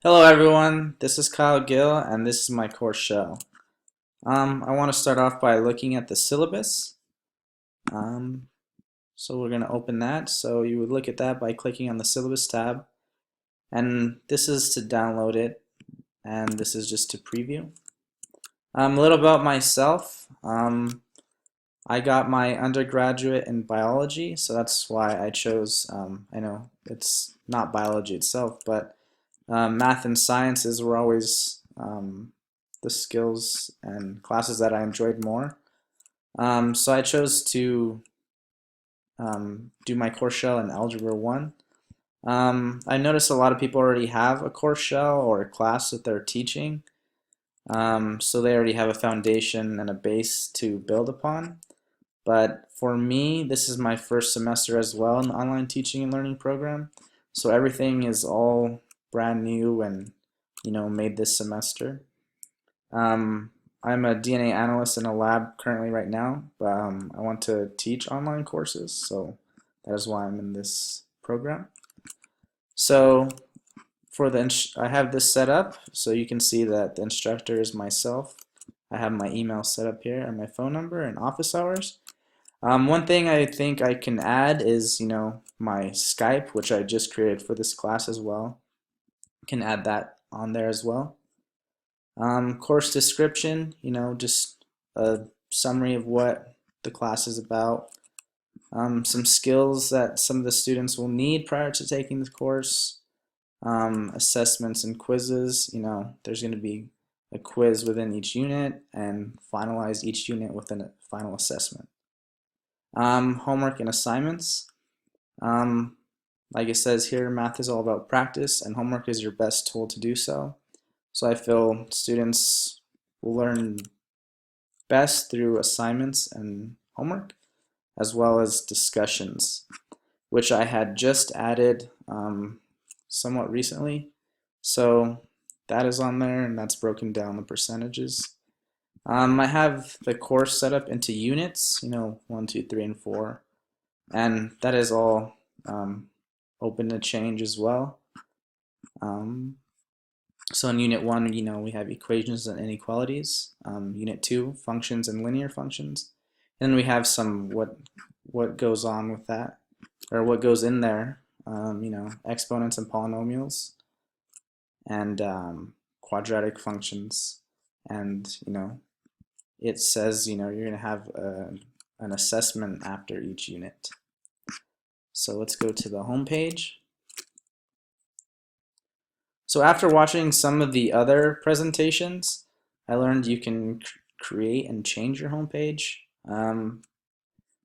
Hello everyone, this is Kyle Gill and this is my course shell. I want to start off by looking at the syllabus. Um, so we're going to open that. So you would look at that by clicking on the syllabus tab, and this is to download it, and this is just to preview. A little about myself. I got my undergraduate in biology, so that's why I chose, I know it's not biology itself, but math and sciences were always the skills and classes that I enjoyed more. So I chose to do my course shell in Algebra 1. I noticed a lot of people already have a course shell or a class that they're teaching, so they already have a foundation and a base to build upon. But for me, this is my first semester as well in the online teaching and learning program, so everything is all brand new and made this semester. Um, I'm a DNA analyst in a lab currently right now, but I want to teach online courses, so that is why I'm in this program. So I have this set up, so you can see that the instructor is myself. I have my email set up here and my phone number and office hours. One thing I think I can add is, my Skype, which I just created for this class as well. Can add that on there as well. Course description, just a summary of what the class is about. Some skills that some of the students will need prior to taking the course. Assessments and quizzes, there's going to be a quiz within each unit and finalize each unit with a final assessment. Homework and assignments. Um, like it says here, math is all about practice, and homework is your best tool to do so. So I feel students will learn best through assignments and homework, as well as discussions, which I had just added somewhat recently. So that is on there, and that's broken down the percentages. I have the course set up into units, 1, 2, 3, and 4, and that is all open to change as well. So in Unit 1, we have equations and inequalities. Unit 2, functions and linear functions. And then we have some what goes on with that, or what goes in there. Exponents and polynomials, and quadratic functions. And it says you're going to have an assessment after each unit. So let's go to the home page. So after watching some of the other presentations, I learned you can create and change your homepage.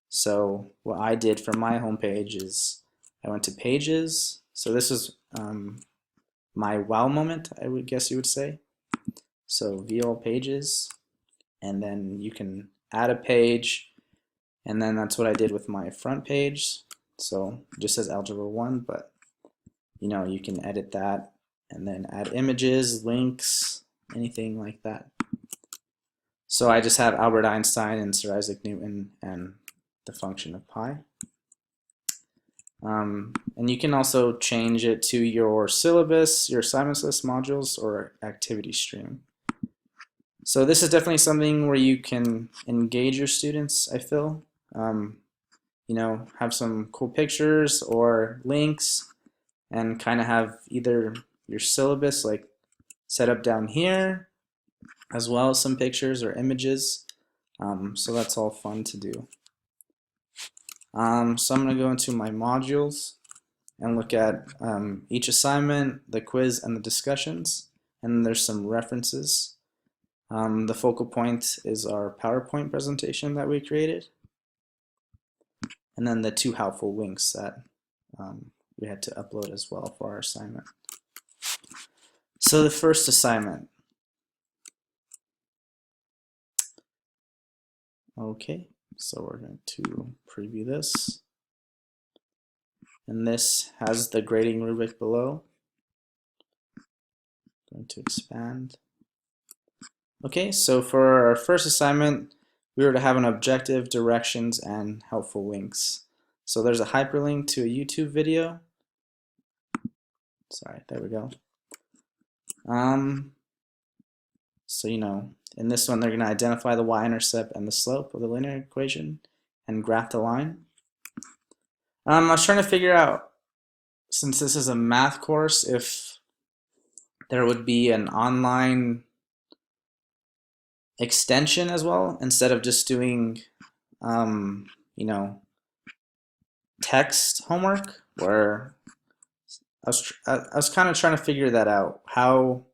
So what I did for my homepage is I went to pages. So this is my wow moment, I would guess you would say. So view all pages, and then you can add a page, and then that's what I did with my front page. So it just says Algebra 1, but you can edit that and then add images, links, anything like that. So I just have Albert Einstein and Sir Isaac Newton and the function of pi. And you can also change it to your syllabus, your assignments list modules, or activity stream. So this is definitely something where you can engage your students, I feel. Have some cool pictures or links, and kind of have either your syllabus like set up down here, as well as some pictures or images. So that's all fun to do. So I'm going to go into my modules and look at each assignment, the quiz, and the discussions. And then there's some references. The focal point is our PowerPoint presentation that we created. And then the 2 helpful links that we had to upload as well for our assignment. So the first assignment. Okay, so we're going to preview this. And this has the grading rubric below. Going to expand. Okay, so for our first assignment, we were to have an objective, directions, and helpful links. So there's a hyperlink to a YouTube video. Sorry, there we go. So, in this one, they're going to identify the y-intercept and the slope of the linear equation and graph the line. I was trying to figure out, since this is a math course, if there would be an online extension as well, instead of just doing, text homework, where I was kind of trying to figure that out, how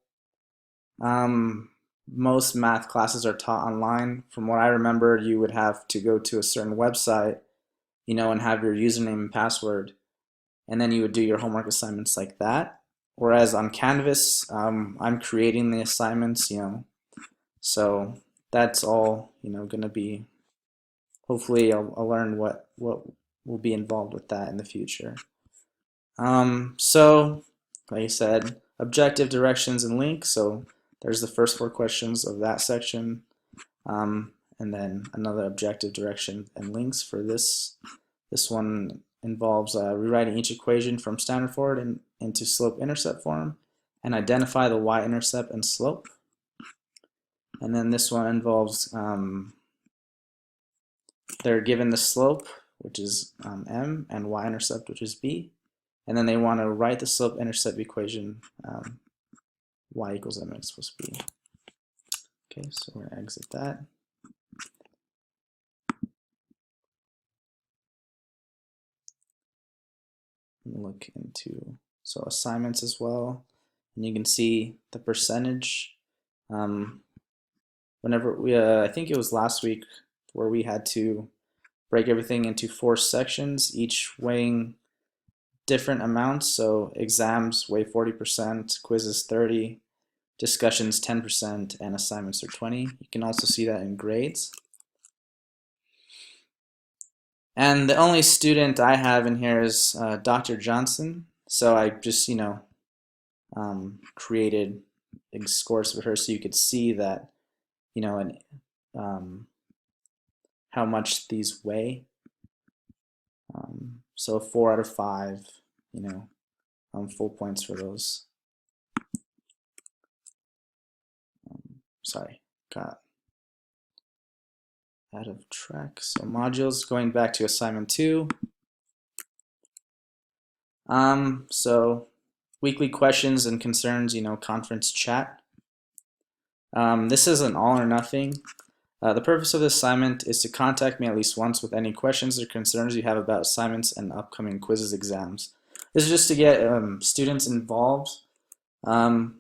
most math classes are taught online. From what I remember, you would have to go to a certain website, and have your username and password, and then you would do your homework assignments like that. Whereas on Canvas, I'm creating the assignments, so that's all, going to be, hopefully I'll learn what will be involved with that in the future. So, like I said, objective, directions, and links. So there's the first 4 questions of that section. And then another objective, direction, and links for this. This one involves rewriting each equation from standard form into slope-intercept form and identify the y-intercept and slope. And then this one involves, they're given the slope, which is m, and y-intercept, which is b. And then they want to write the slope-intercept equation, y equals mx plus b. Okay, so we're going to exit that. Look into assignments as well, and you can see the percentage. Whenever we, I think it was last week, where we had to break everything into 4 sections, each weighing different amounts. So exams weigh 40%, quizzes 30%, discussions 10%, and assignments are 20%. You can also see that in grades. And the only student I have in here is Dr. Johnson. So I just, created a course with her so you could see that, how much these weigh. So 4 out of 5, full points for those. Sorry, got out of track. So modules, going back to assignment 2. So weekly questions and concerns, conference chat. This is an all or nothing. The purpose of the assignment is to contact me at least once with any questions or concerns you have about assignments and upcoming quizzes, exams. This is just to get students involved. So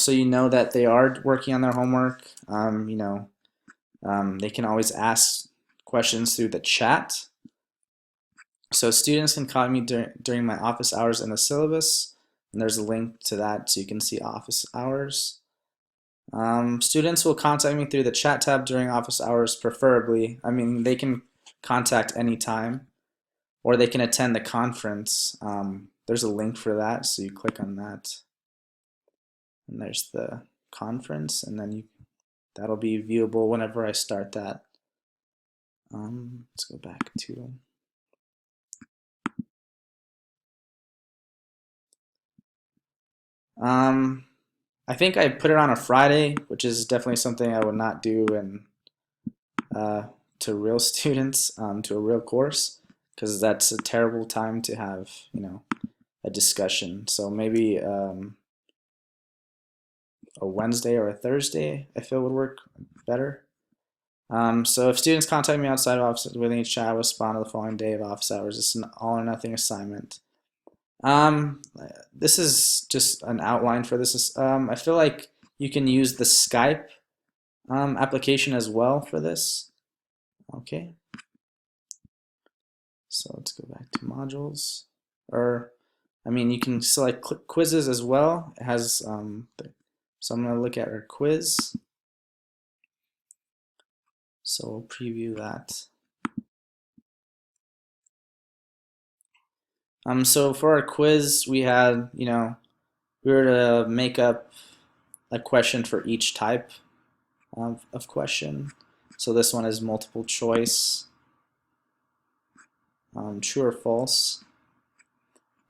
you know that they are working on their homework. They can always ask questions through the chat. So students can call me during my office hours in the syllabus, and there's a link to that so you can see office hours. Students will contact me through the chat tab during office hours, preferably. I mean, they can contact anytime, or they can attend the conference. There's a link for that, so you click on that, and there's the conference, and then that'll be viewable whenever I start that. Let's go back to I think I put it on a Friday, which is definitely something I would not do to real students, to a real course, because that's a terrible time to have, a discussion. So maybe a Wednesday or a Thursday I feel would work better. So if students contact me outside of office within each chat, I will respond to the following day of office hours. It's an all or nothing assignment. This is just an outline for this. I feel like you can use the Skype application as well for this. Okay. So let's go back to modules. You can select quizzes as well. It has so I'm going to look at our quiz. So we'll preview that. So for our quiz, we had, we were to make up a question for each type of question. So this one is multiple choice, true or false.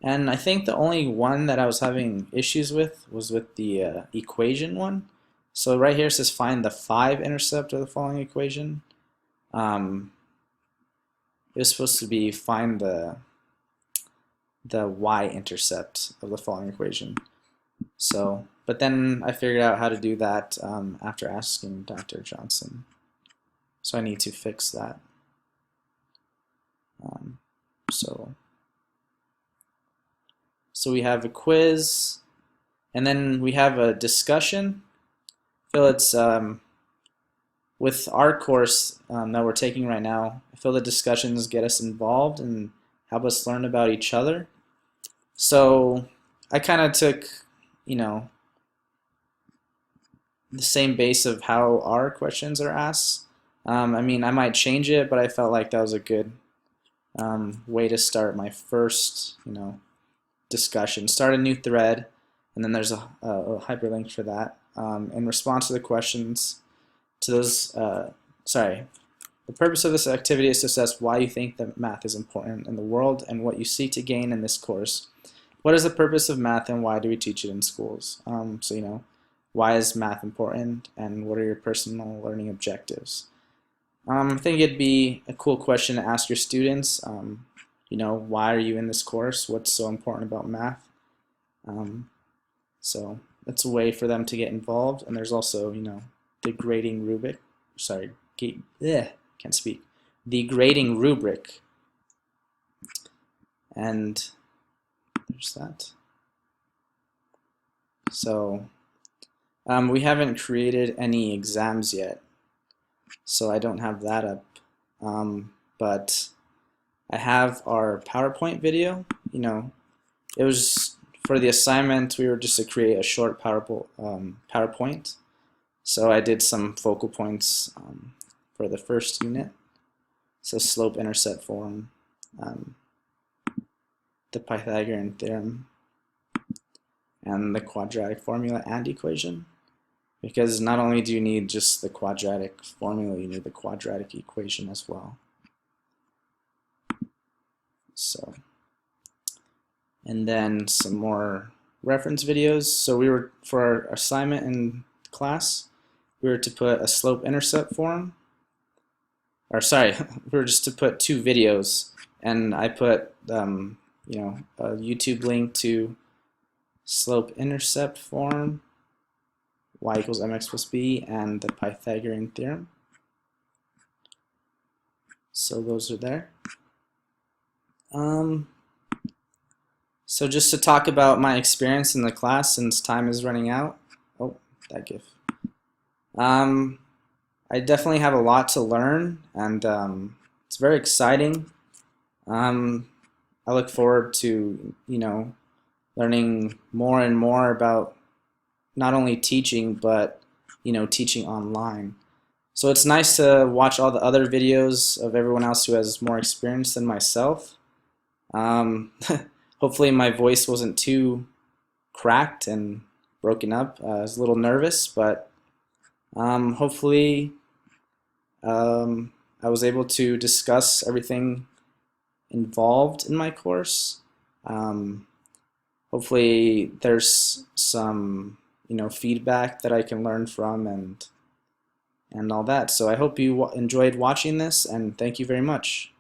And I think the only one that I was having issues with was with the equation one. So right here it says find the 5-intercept of the following equation. Um, it was supposed to be find the y-intercept of the following equation. So, but then I figured out how to do that after asking Dr. Johnson. So I need to fix that. So we have a quiz, and then we have a discussion. I feel it's with our course that we're taking right now. I feel the discussions get us involved and help us learn about each other. So I kind of took, you know, the same base of how our questions are asked. I mean, I might change it, but I felt like that was a good way to start my first, discussion. Start a new thread, and then there's a hyperlink for that. In response to the questions, to those, the purpose of this activity is to assess why you think that math is important in the world and what you seek to gain in this course. What is the purpose of math and why do we teach it in schools? Why is math important and what are your personal learning objectives? I think it'd be a cool question to ask your students. Why are you in this course? What's so important about math? So that's a way for them to get involved. And there's also, the grading rubric. Sorry, can't speak. The grading rubric. And there's that. So we haven't created any exams yet, so I don't have that up. But I have our PowerPoint video. It was for the assignment. We were just to create a short PowerPoint. So I did some focal points for the first unit. So slope-intercept form, the Pythagorean theorem, and the quadratic formula and equation. Because not only do you need just the quadratic formula, you need the quadratic equation as well. So, and then some more reference videos. So we were, for our assignment in class, we were to put a slope-intercept form. Or sorry, we were just to put 2 videos, and I put a YouTube link to slope-intercept form, y equals mx plus b, and the Pythagorean theorem. So those are there. So just to talk about my experience in the class, since time is running out. Oh, that GIF. I definitely have a lot to learn, and it's very exciting. I look forward to, learning more and more about not only teaching, but, teaching online. So it's nice to watch all the other videos of everyone else who has more experience than myself. Hopefully my voice wasn't too cracked and broken up. I was a little nervous, but hopefully I was able to discuss everything involved in my course. Hopefully there's some feedback that I can learn from and all that. So I hope you enjoyed watching this, and thank you very much.